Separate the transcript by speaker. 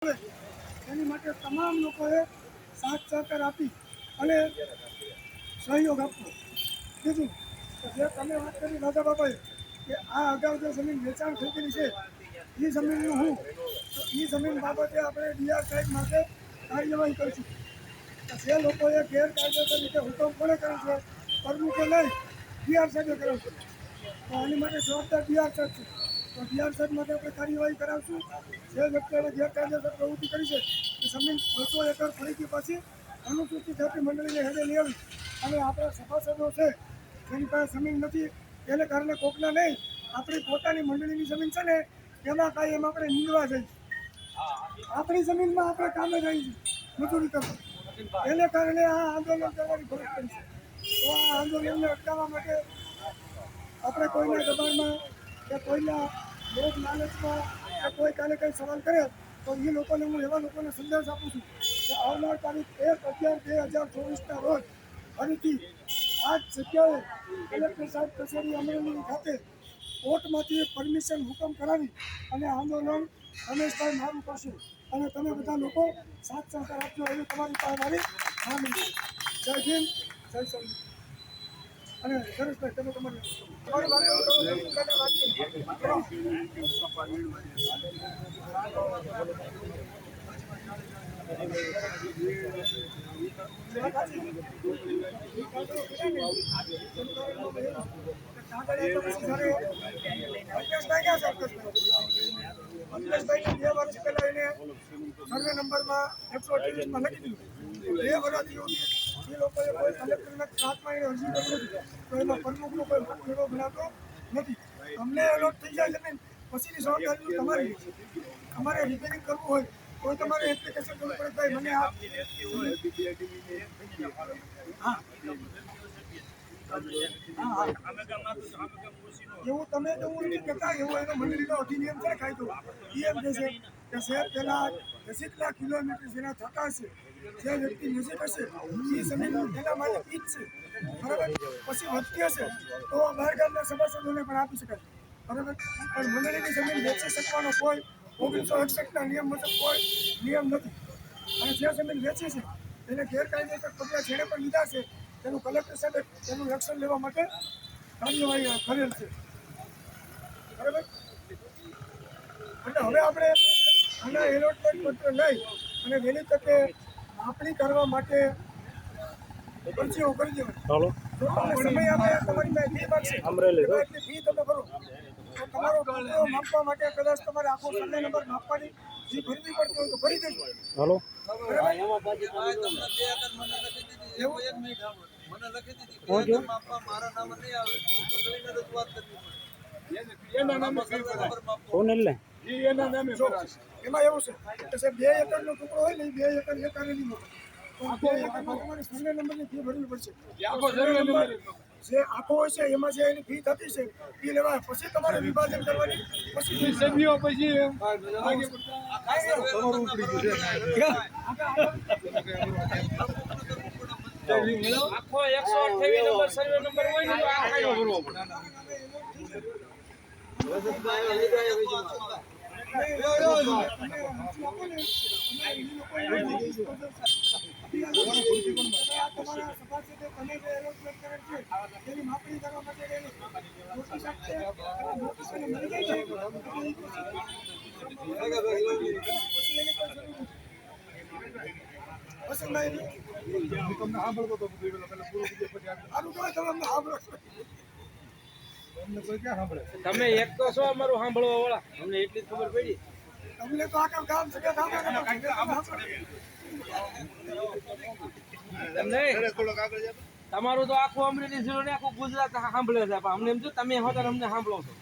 Speaker 1: એની માટે તમામ લોકોએ સાથ સહકાર આપી અને સહયોગ આપવો. બીજું જે તમે વાત કરી દાદા બાબાએ કે આ અગાઉ જે જમીન વેચાણ થઈ ગયેલી છે એ જમીનનું હું તો એ જમીન બાબતે આપણે ડીઆર સાહેબ માટે કાર્યવાહી કરીશું. જે લોકોએ ગેરકાયદેસર રીતે હુકમ કોણે કર્યો છે પ્રમુખે નહીં ડીઆર સાહેબે કર્યો છે તો આની માટે જવાબદાર ડીઆર સાહેબ છે. તો ડીઆર સાહેબ માટે આપણે કાર્યવાહી કરાવશું. જે વ્યક્તિઓએ ગેરકાયદેસર પ્રવૃત્તિ કરી છે એ જમીન 200 એકર ફરીથી પાછી અનુસૂચિત જાતિ મંડળીને હેડે લઈ આવી અને આપણા સભાસદો છે જેની પાસે જમીન નથી એને કારણે કોકના નહીં આપણી પોતાની મંડળીની જમીન છે ને એમાં કાંઈ એમ આપણે નીંદવા જઈએ. આપણી જમીનમાં આપણે કામે જઈએ મજૂરી કરવા એને કારણે આ આંદોલન કરવાની ફરજ પડી છે. તો આ આંદોલનને અટકાવવા માટે આપણે કોઈના દબાણમાં કે કોઈના લોભ લાલચમાં કે કોઈ કાલે કંઈ સવાલ કરે તો એ લોકોને હું એવા લોકોને સંદેશ આપું છું કે આવનાર તારીખ 1/11/2024 રોજ ફરીથી આ જ જગ્યાએ કલેક્ટર સાહેબ કચેરી અમરેલી ખાતે કોર્ટમાંથી પરમિશન હુકમ કરાવી અને આંદોલન રમેશભાઈ મારું કરશે અને તમે બધા લોકો સાથ સહકાર આપજો એવી તમારી પાસે મારી માંગણી છે. જય હિન્દ જય સંવિધાન. અને સુરેશભાઈ તમે તમારી વાત સર્વે નંબરમાં 128માં લખી દીધું 2 વર્ષથી એ લોકોએ કોઈ કલેક્ટરના ક્લાસમાં એને અરજી કરી નથી તો એમાં પ્રમુખનો કોઈ ભેગો ગણાતો નથી. અમને એલોટ થઈ જાય જમીન પછીની જવાબદારી તમારી છે. અમારે રિપેરિંગ કરવું હોય તો તમારે એપ્લિકેશન કરવું પડે ભાઈ મને આ એવું તમે તો હું નથી કહેતા એવું એનો મંડળીનો અધિનિયમ છે કાયદો એમ કહે છે કે શહેર પહેલા જેટલા કિલોમીટર જેના થતા હશે જે વ્યક્તિ નજીક હશે એ જમીન એના માટે ઈજ છે બરાબર. પછી વધતી હશે તો બહાર ગામના સભાસદોને પણ આપી શકાય બરાબર. પણ મંડળીની જમીન વેચી શકવાનો કોઈ 1961ના નિયમ મુજબ કોઈ નિયમ નથી. અને જે જમીન વેચી છે એને ગેરકાયદેસર પગલાં જેણે પણ લીધા છે તેનું કલેક્ટર સાહેબે તેનું એક્શન લેવા માટે કાર્યવાહી કરેલ છે બરાબર. એટલે હવે આપણે આના એલોટમેન્ટ પત્ર લઈ અને વહેલી તકે માપણી કરવા માટે અરજીઓ કરી દેવાની. જો તમને સમય આપે તમારી પાસે ફી માગશે એટલી ફી તમે ભરો તો તમારો ટુકડો માપવા માટે કદાચ તમારે આખો સર્વે નંબર માપવાની ફી ભરવી પડતી હોય તો ભરી દેજો. મને લખી દીધી માપવા મારા નામ નહીં આવે મંડળીને રજૂઆત કરવી પડે એમાં એવું છે કે 2 એકરનો ટુકડો હોય ને 2 એકર એક આરેલી મોટો તો 2 એકરમાં તમારે સર્વે નંબરની ફી ભરવી પડશે. જે આખો હોય છે એમાં જે એની ફી થતી છે એ લેવાય પછી તમારે વિભાજન કરવાની પછી સભ્યો પછી આખો 128 નંબર સર્વે નંબર હોય ને આ કાયો ભરવો પડે. તમે એક તો છો અમારું સાંભળવા વાળા અમને એટલી ખબર પડી તમને તો આખા ગામ સગા તમારું તો આખું અમરેલી જિલ્લો ને આખું ગુજરાત સાંભળે છે અમને એમ જો તમે હોતા અમને સાંભળો છો.